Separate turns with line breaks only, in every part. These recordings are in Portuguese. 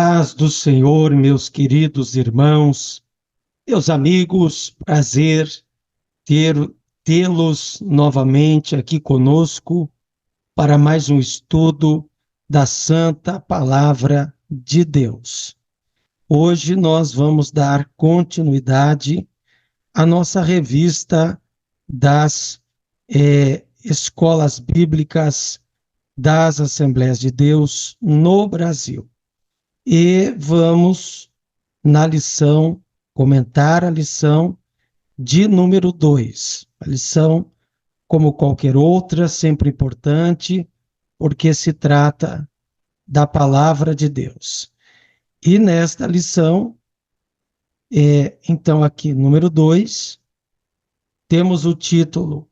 Paz do Senhor, meus queridos irmãos, meus amigos, prazer ter tê-los novamente aqui conosco para mais um estudo da Santa Palavra de Deus. Hoje nós vamos dar continuidade à nossa revista das escolas bíblicas das Assembleias de Deus no Brasil. E vamos comentar a lição de número 2. A lição, como qualquer outra, sempre importante, porque se trata da palavra de Deus. E nesta lição, então aqui, número 2, temos o título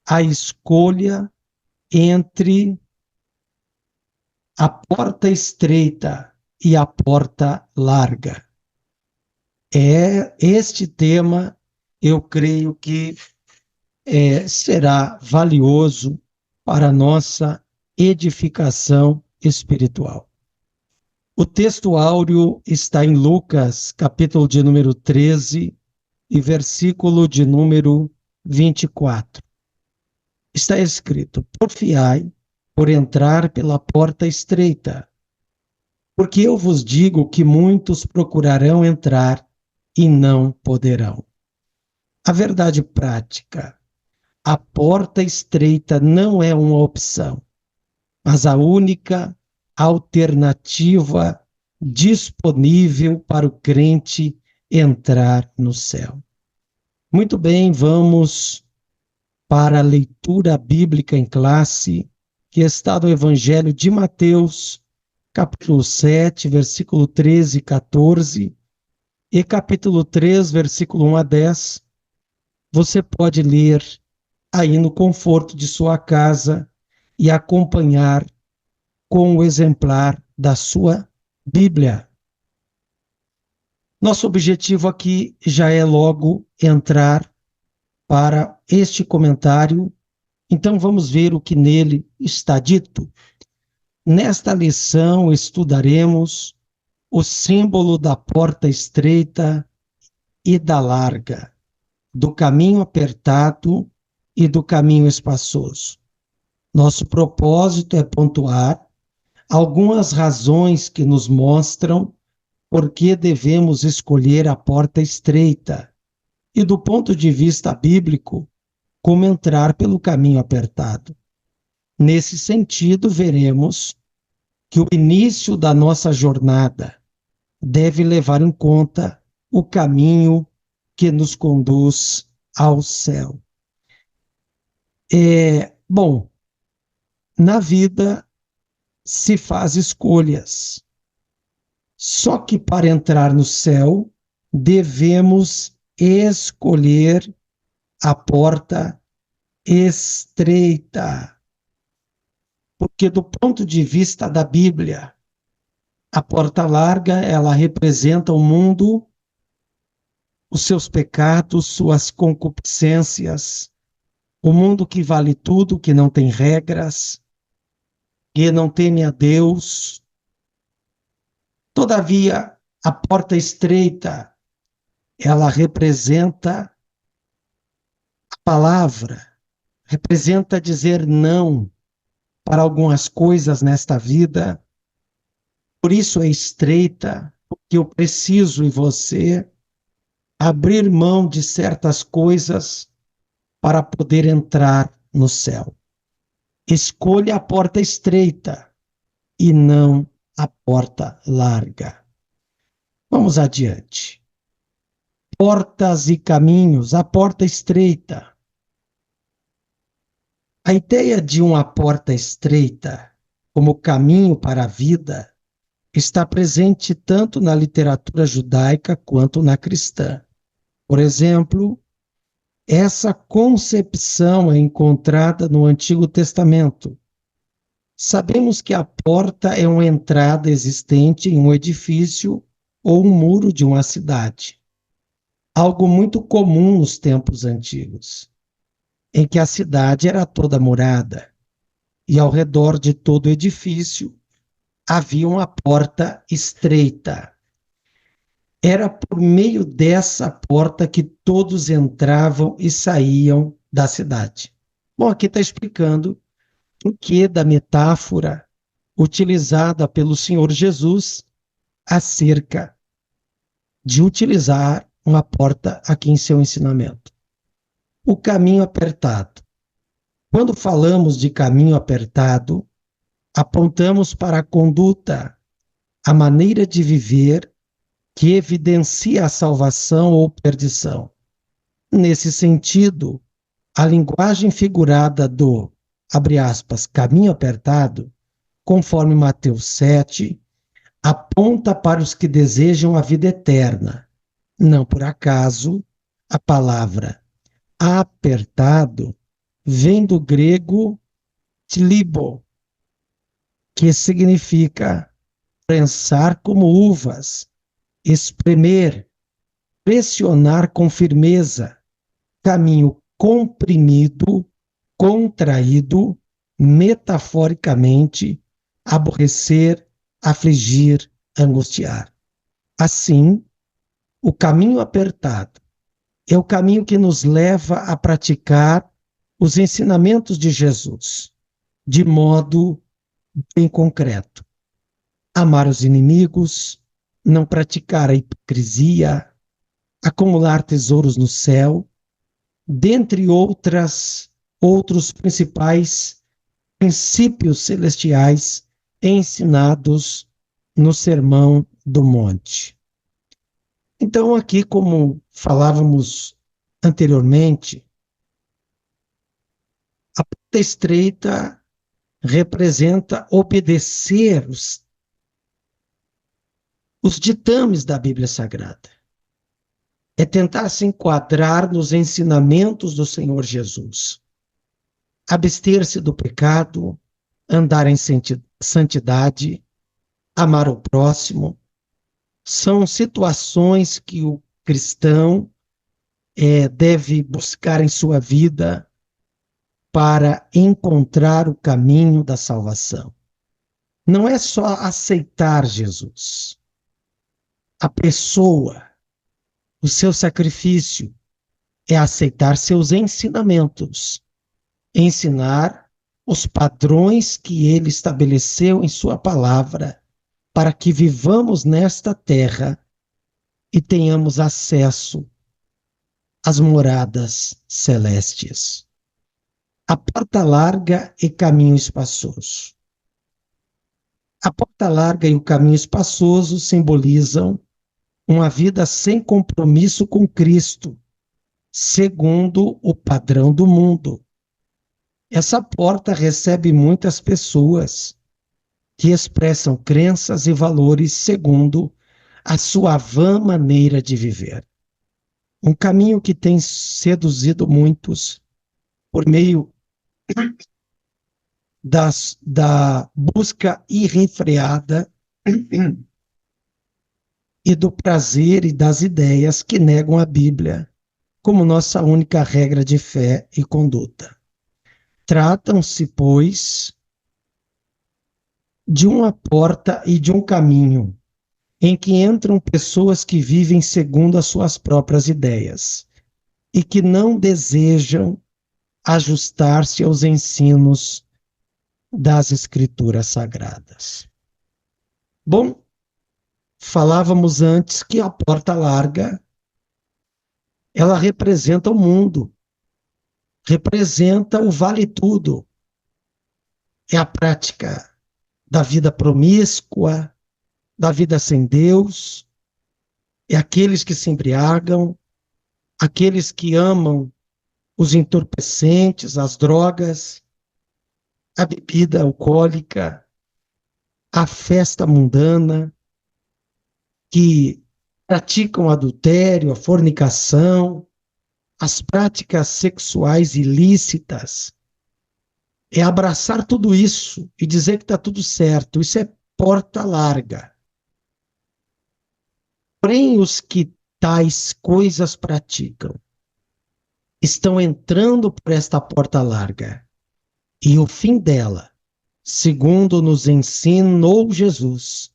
A Escolha entre a Porta Estreita e a Porta Larga. Este tema, eu creio que será valioso para a nossa edificação espiritual. O texto áureo está em Lucas, capítulo de número 13 e versículo de número 24. Está escrito: porfiai por entrar pela porta estreita, porque eu vos digo que muitos procurarão entrar e não poderão. A verdade prática: a porta estreita não é uma opção, mas a única alternativa disponível para o crente entrar no céu. Muito bem, vamos para a leitura bíblica em classe, que está no Evangelho de Mateus, capítulo 7, versículo 13 e 14, e capítulo 3, versículo 1 a 10. Você pode ler aí no conforto de sua casa e acompanhar com o exemplar da sua Bíblia. Nosso objetivo aqui já é logo entrar para este comentário, então vamos ver o que nele está dito. Nesta lição estudaremos o símbolo da porta estreita e da larga, do caminho apertado e do caminho espaçoso. Nosso propósito é pontuar algumas razões que nos mostram por que devemos escolher a porta estreita e, do ponto de vista bíblico, como entrar pelo caminho apertado. Nesse sentido, veremos que o início da nossa jornada deve levar em conta o caminho que nos conduz ao céu. Bom, na vida se faz escolhas. Só que para entrar no céu, devemos escolher a porta estreita. Porque do ponto de vista da Bíblia, a porta larga, ela representa o mundo, os seus pecados, suas concupiscências, o mundo que vale tudo, que não tem regras, que não teme a Deus. Todavia, a porta estreita, ela representa a palavra, representa dizer não para algumas coisas nesta vida. Por isso é estreita, porque eu preciso e você abrir mão de certas coisas para poder entrar no céu. Escolha a porta estreita e não a porta larga. Vamos adiante. Portas e caminhos, a porta estreita. A ideia de uma porta estreita como caminho para a vida está presente tanto na literatura judaica quanto na cristã. Por exemplo, essa concepção é encontrada no Antigo Testamento. Sabemos que a porta é uma entrada existente em um edifício ou um muro de uma cidade. Algo muito comum nos tempos antigos, em que a cidade era toda murada e ao redor de todo o edifício havia uma porta estreita. Era por meio dessa porta que todos entravam e saíam da cidade. Bom, aqui está explicando o que da metáfora utilizada pelo Senhor Jesus acerca de utilizar uma porta aqui em seu ensinamento. O caminho apertado. Quando falamos de caminho apertado, apontamos para a conduta, a maneira de viver que evidencia a salvação ou perdição. Nesse sentido, a linguagem figurada do, abre aspas, caminho apertado, conforme Mateus 7, aponta para os que desejam a vida eterna. Não por acaso, a palavra apertado vem do grego tlibo, que significa prensar como uvas, espremer, pressionar com firmeza, caminho comprimido, contraído, metaforicamente, aborrecer, afligir, angustiar. Assim, o caminho apertado é o caminho que nos leva a praticar os ensinamentos de Jesus, de modo bem concreto. Amar os inimigos, não praticar a hipocrisia, acumular tesouros no céu, dentre outros principais princípios celestiais ensinados no Sermão do Monte. Então, aqui, como falávamos anteriormente, a porta estreita representa obedecer os ditames da Bíblia Sagrada. É tentar se enquadrar nos ensinamentos do Senhor Jesus. Abster-se do pecado, andar em santidade, amar o próximo, são situações que o cristão deve buscar em sua vida para encontrar o caminho da salvação. Não é só aceitar Jesus, a pessoa, o seu sacrifício, é aceitar seus ensinamentos, ensinar os padrões que ele estabeleceu em sua palavra, para que vivamos nesta terra e tenhamos acesso às moradas celestes. A porta larga e caminho espaçoso. A porta larga e o caminho espaçoso simbolizam uma vida sem compromisso com Cristo, segundo o padrão do mundo. Essa porta recebe muitas pessoas que expressam crenças e valores segundo a sua vã maneira de viver. Um caminho que tem seduzido muitos por meio da busca irrefreada e do prazer e das ideias que negam a Bíblia como nossa única regra de fé e conduta. Tratam-se, pois, de uma porta e de um caminho em que entram pessoas que vivem segundo as suas próprias ideias e que não desejam ajustar-se aos ensinos das Escrituras Sagradas. Bom, falávamos antes que a porta larga, ela representa o mundo, representa o vale tudo. É a prática da vida promíscua, da vida sem Deus, é aqueles que se embriagam, aqueles que amam os entorpecentes, as drogas, a bebida alcoólica, a festa mundana, que praticam adultério, a fornicação, as práticas sexuais ilícitas. É abraçar tudo isso e dizer que está tudo certo. Isso é porta larga. Porém, os que tais coisas praticam estão entrando por esta porta larga. E o fim dela segundo nos ensinou Jesus,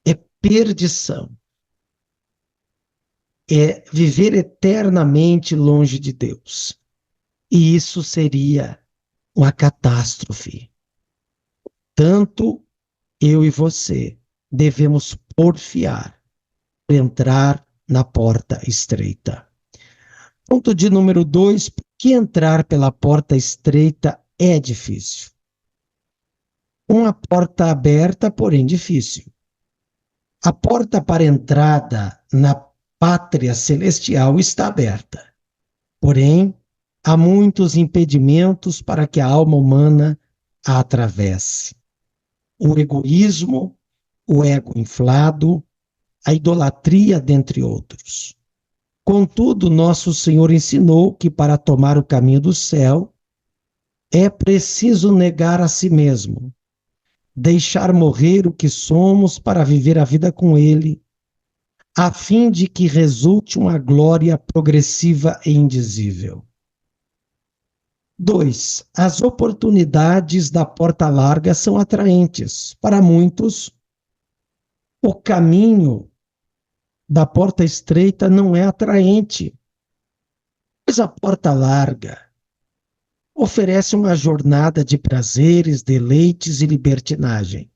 é perdição, é viver eternamente longe de Deus. E isso seria uma catástrofe. Tanto eu e você devemos porfiar para entrar na porta estreita. Ponto de número 2, por que entrar pela porta estreita é difícil? Uma porta aberta, porém difícil. A porta para entrada na pátria celestial está aberta. Porém, há muitos impedimentos para que a alma humana a atravesse. O egoísmo, o ego inflado, a idolatria, dentre outros. Contudo, nosso Senhor ensinou que para tomar o caminho do céu é preciso negar a si mesmo, deixar morrer o que somos para viver a vida com Ele, a fim de que resulte uma glória progressiva e indizível. 2. As oportunidades da porta larga são atraentes. Para muitos, o caminho da porta estreita não é atraente, pois a porta larga oferece uma jornada de prazeres, deleites e libertinagem.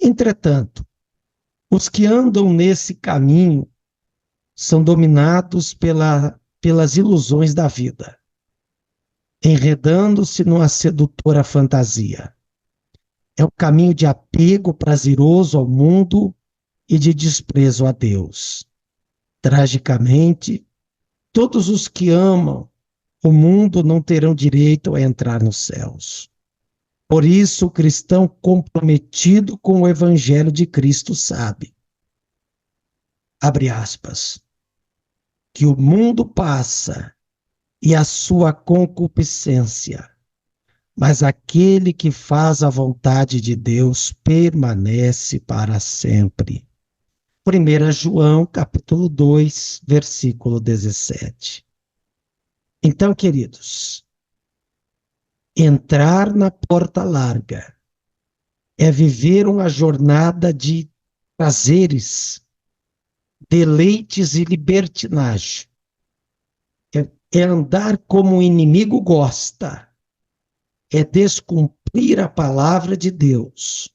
Entretanto, os que andam nesse caminho são dominados pelas ilusões da vida, enredando-se numa sedutora fantasia. É o caminho de apego prazeroso ao mundo e de desprezo a Deus. Tragicamente, todos os que amam o mundo não terão direito a entrar nos céus. Por isso, o cristão comprometido com o evangelho de Cristo sabe, abre aspas, que o mundo passa e a sua concupiscência, mas aquele que faz a vontade de Deus permanece para sempre. 1 João, capítulo 2, versículo 17. Então, queridos, entrar na porta larga é viver uma jornada de prazeres, deleites e libertinagem. É andar como o inimigo gosta. É descumprir a palavra de Deus.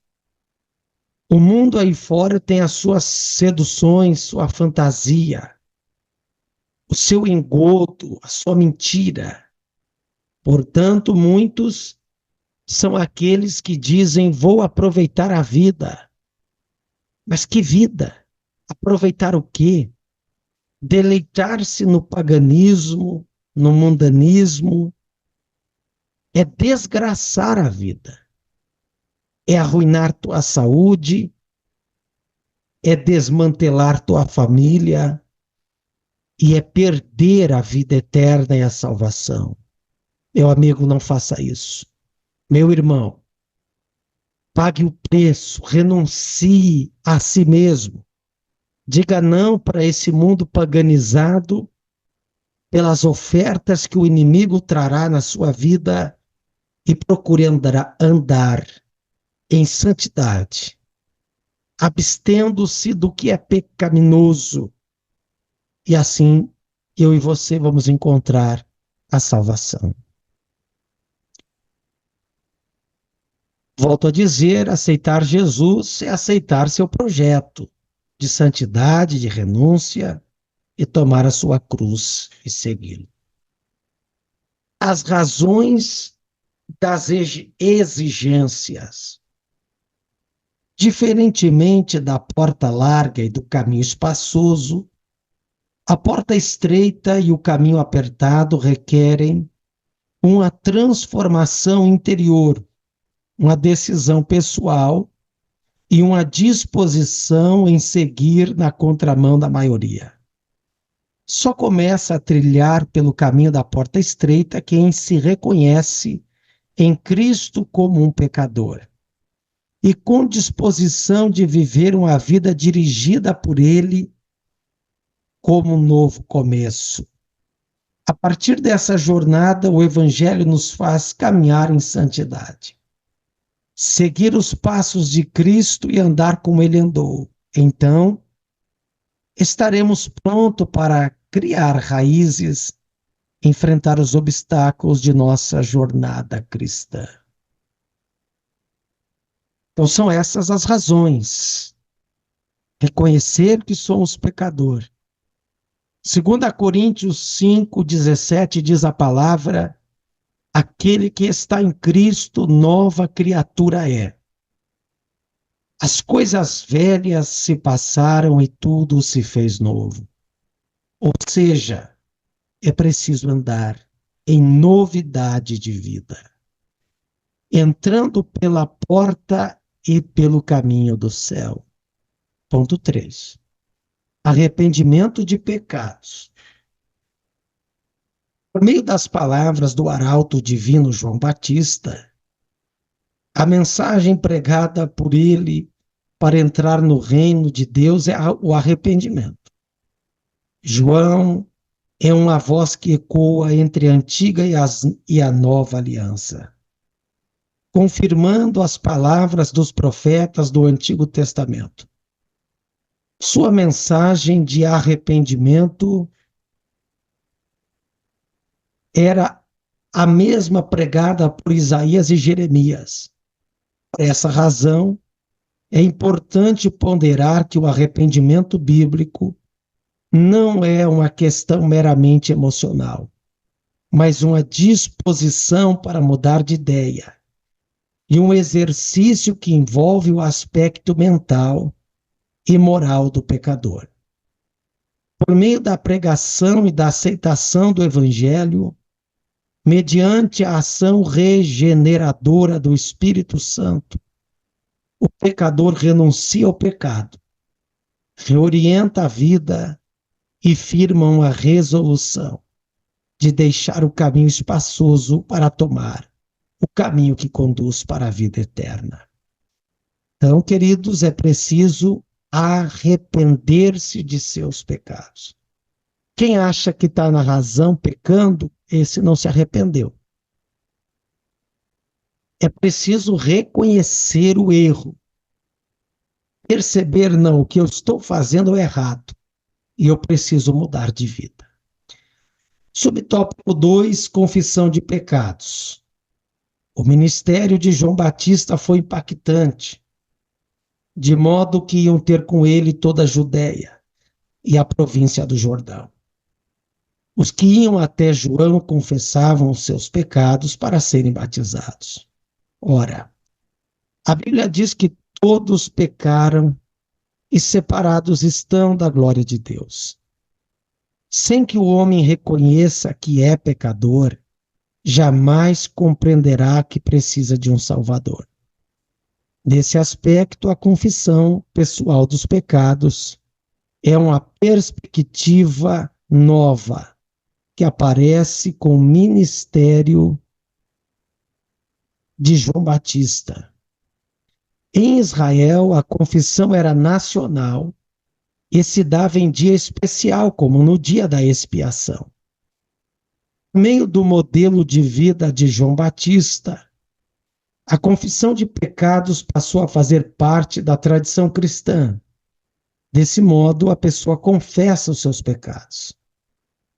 O mundo aí fora tem as suas seduções, sua fantasia, o seu engodo, a sua mentira. Portanto, muitos são aqueles que dizem: vou aproveitar a vida. Mas que vida? Aproveitar o quê? Deleitar-se no paganismo, no mundanismo, é desgraçar a vida, é arruinar tua saúde, é desmantelar tua família e é perder a vida eterna e a salvação. Meu amigo, não faça isso. Meu irmão, pague o preço, renuncie a si mesmo. Diga não para esse mundo paganizado pelas ofertas que o inimigo trará na sua vida e procure andar em santidade, abstendo-se do que é pecaminoso. E assim, eu e você vamos encontrar a salvação. Volto a dizer, aceitar Jesus é aceitar seu projeto de santidade, de renúncia e tomar a sua cruz e segui-lo. As razões das exigências. Diferentemente da porta larga e do caminho espaçoso, a porta estreita e o caminho apertado requerem uma transformação interior, uma decisão pessoal e uma disposição em seguir na contramão da maioria. Só começa a trilhar pelo caminho da porta estreita quem se reconhece em Cristo como um pecador e com disposição de viver uma vida dirigida por Ele como um novo começo. A partir dessa jornada, o Evangelho nos faz caminhar em santidade. seguir os passos de Cristo e andar como ele andou. Então, estaremos prontos para criar raízes, enfrentar os obstáculos de nossa jornada cristã. Então, são essas as razões. Reconhecer que somos pecadores. 2 Coríntios 5:17 diz a palavra: aquele que está em Cristo, nova criatura é. As coisas velhas se passaram e tudo se fez novo. Ou seja, é preciso andar em novidade de vida, entrando pela porta e pelo caminho do céu. Ponto 3. Arrependimento de pecados. Por meio das palavras do arauto divino João Batista, a mensagem pregada por ele para entrar no reino de Deus é o arrependimento. João é uma voz que ecoa entre a antiga e a nova aliança, confirmando as palavras dos profetas do Antigo Testamento. Sua mensagem de arrependimento era a mesma pregada por Isaías e Jeremias. Por essa razão, é importante ponderar que o arrependimento bíblico não é uma questão meramente emocional, mas uma disposição para mudar de ideia e um exercício que envolve o aspecto mental e moral do pecador. Por meio da pregação e da aceitação do Evangelho, mediante a ação regeneradora do Espírito Santo, o pecador renuncia ao pecado, reorienta a vida e firma uma resolução de deixar o caminho espaçoso para tomar o caminho que conduz para a vida eterna. Então, queridos, é preciso arrepender-se de seus pecados. Quem acha que está na razão pecando, esse não se arrependeu. É preciso reconhecer o erro. Perceber, não, o que eu estou fazendo é errado. E eu preciso mudar de vida. Subtópico 2, confissão de pecados. O ministério de João Batista foi impactante, de modo que iam ter com ele toda a Judéia e a província do Jordão. Os que iam até João confessavam os seus pecados para serem batizados. Ora, a Bíblia diz que todos pecaram e separados estão da glória de Deus. Sem que o homem reconheça que é pecador, jamais compreenderá que precisa de um Salvador. Nesse aspecto, a confissão pessoal dos pecados é uma perspectiva nova que aparece com o ministério de João Batista. Em Israel, a confissão era nacional e se dava em dia especial, como no dia da expiação. Por meio do modelo de vida de João Batista, a confissão de pecados passou a fazer parte da tradição cristã. Desse modo, a pessoa confessa os seus pecados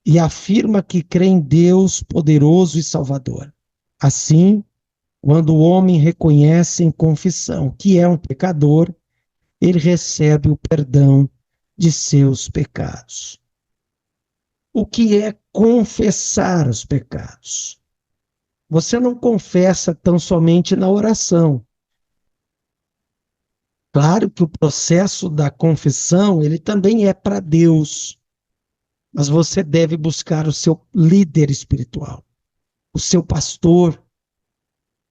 e afirma que crê em Deus poderoso e salvador. Assim, quando o homem reconhece em confissão que é um pecador, ele recebe o perdão de seus pecados. O que é confessar os pecados? Você não confessa tão somente na oração. Claro que o processo da confissão, ele também é para Deus. Mas você deve buscar o seu líder espiritual, o seu pastor,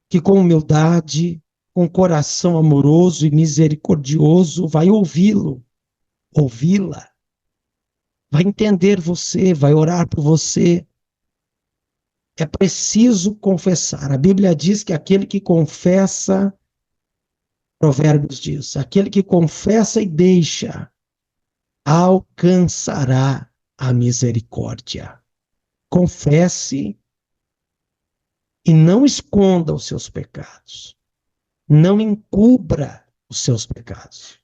que com humildade, com coração amoroso e misericordioso, vai ouvi-lo, ouvi-la, vai entender você, vai orar por você. É preciso confessar. A Bíblia diz que aquele que confessa, Provérbios diz, aquele que confessa e deixa, alcançará a misericórdia. Confesse e não esconda os seus pecados. Não encubra os seus pecados.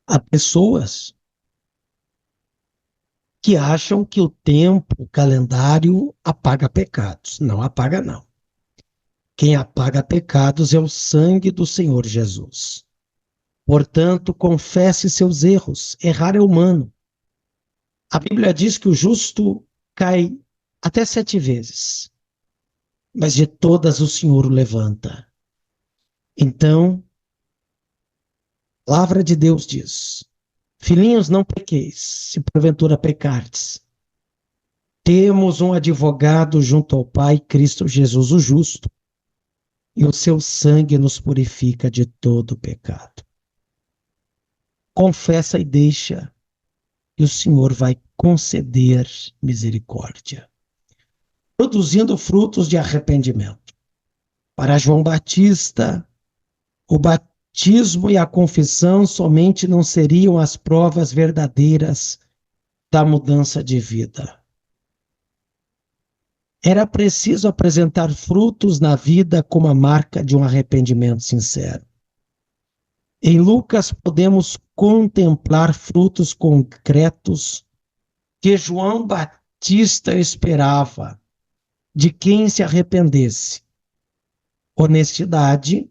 Há pessoas que acham que o tempo, o calendário, apaga pecados. Não apaga, não. Quem apaga pecados é o sangue do Senhor Jesus. Portanto, confesse seus erros. Errar é humano. A Bíblia diz que o justo cai até 7 vezes, mas de todas o Senhor o levanta. Então, a palavra de Deus diz: filhinhos, não pequeis, se porventura pecardes. Temos um advogado junto ao Pai, Cristo Jesus o justo, e o seu sangue nos purifica de todo pecado. Confessa e deixa, e o Senhor vai conceder misericórdia, produzindo frutos de arrependimento. Para João Batista, o batismo e a confissão somente não seriam as provas verdadeiras da mudança de vida. Era preciso apresentar frutos na vida como a marca de um arrependimento sincero. Em Lucas, podemos contemplar frutos concretos que João Batista esperava de quem se arrependesse: honestidade,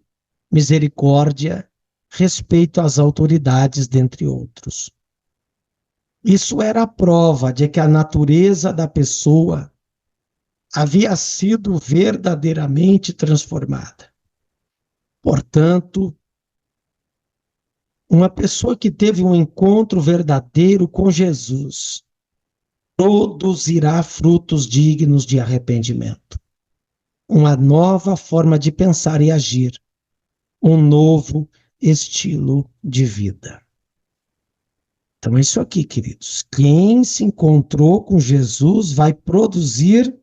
misericórdia, respeito às autoridades, dentre outros. Isso era a prova de que a natureza da pessoa havia sido verdadeiramente transformada. Portanto, uma pessoa que teve um encontro verdadeiro com Jesus produzirá frutos dignos de arrependimento, uma nova forma de pensar e agir, um novo estilo de vida. Então é isso aqui, queridos. Quem se encontrou com Jesus vai produzir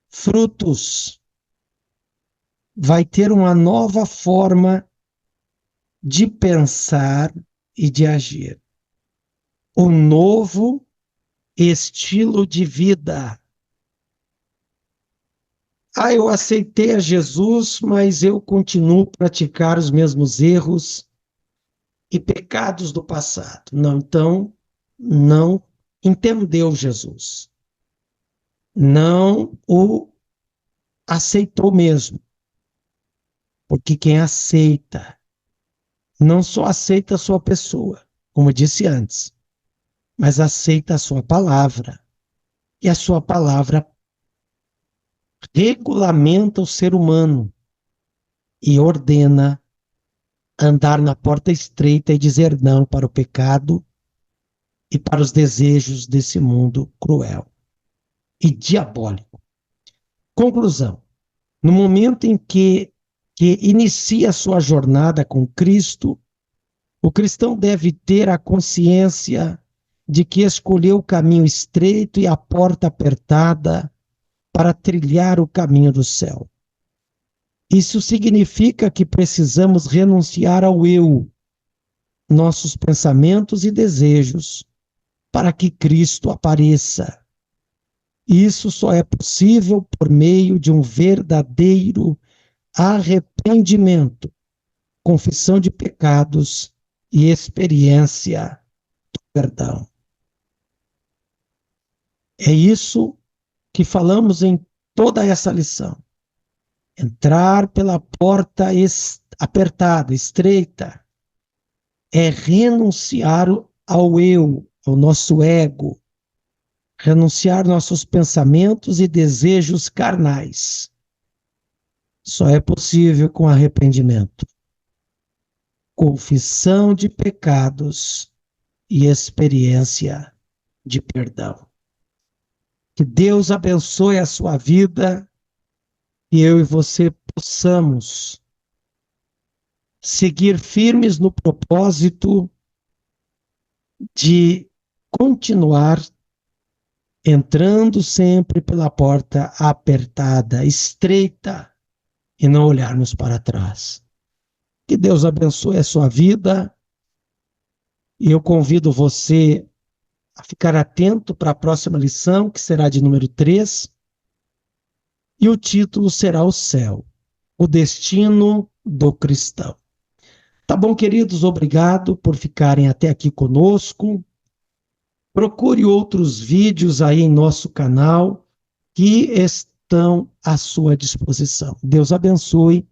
frutos, vai ter uma nova forma de pensar e de agir, um novo estilo de vida. Ah, eu aceitei a Jesus, mas eu continuo a praticar os mesmos erros e pecados do passado. Não, então, não entendeu Jesus. Não o aceitou mesmo. Porque quem aceita, não só aceita a sua pessoa, como eu disse antes, mas aceita a sua palavra. E a sua palavra regulamenta o ser humano e ordena andar na porta estreita e dizer não para o pecado e para os desejos desse mundo cruel e diabólico. Conclusão: no momento em que inicia a sua jornada com Cristo, o cristão deve ter a consciência de que escolheu o caminho estreito e a porta apertada para trilhar o caminho do céu. Isso significa que precisamos renunciar ao eu, nossos pensamentos e desejos, para que Cristo apareça. Isso só é possível por meio de um verdadeiro arrependimento, confissão de pecados e experiência do perdão. É isso que falamos em toda essa lição. Entrar pela porta apertada, estreita, é renunciar ao eu, ao nosso ego, renunciar nossos pensamentos e desejos carnais. Só é possível com arrependimento, confissão de pecados e experiência de perdão. Que Deus abençoe a sua vida e eu e você possamos seguir firmes no propósito de continuar entrando sempre pela porta apertada, estreita, e não olharmos para trás. Que Deus abençoe a sua vida e eu convido você a ficar atento para a próxima lição, que será de número 3, e o título será O Céu, o Destino do Cristão. Tá bom, queridos? Obrigado por ficarem até aqui conosco. Procure outros vídeos aí em nosso canal que estão à sua disposição. Deus abençoe.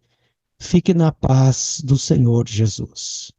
Fique na paz do Senhor Jesus.